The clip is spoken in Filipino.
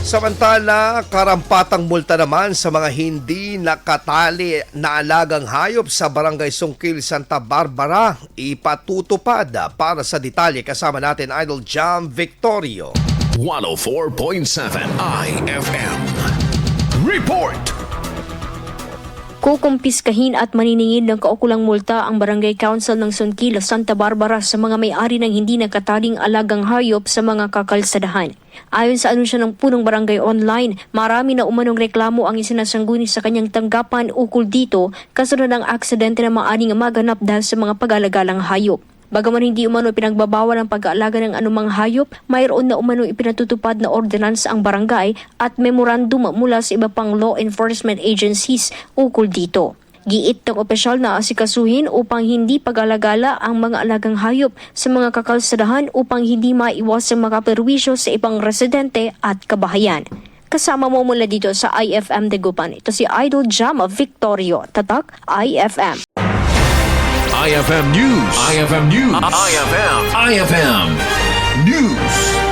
Samantala, karampatang multa naman sa mga hindi nakatali na alagang hayop sa Barangay Sonquil, Santa Barbara. Ipatutupad. Para sa detalye, kasama natin Idol Jam Victorio. 104.7 IFM. Report! Kukumpiskahin at maniningil ng kaukulang multa ang Barangay Council ng Sonquil, Santa Barbara sa mga may-ari ng hindi nakataling alagang hayop sa mga kakalsadahan. Ayon sa anunsyo ng punong barangay online, marami na umanong reklamo ang isinasangguni sa kanyang tanggapan ukol dito kasunod ng aksidente na maaaring maganap dahil sa mga pag-alagalang hayop. Bagaman hindi umano pinagbabawal ang pag-aalaga ng anumang hayop, mayroon na umano ipinatutupad na ordinansa ang barangay at memorandum mula sa iba pang law enforcement agencies ukol dito. Giit ng opisyal na asikasuhin upang hindi pag-alagala ang mga alagang hayop sa mga kakalsadahan upang hindi maiwas ang makaperwisyo sa ibang residente at kabahayan. Kasama mo mula dito sa IFM Dagupan. Ito si Idol Jam Victorio, Tatak IFM. IFM News. IFM News. IFM News.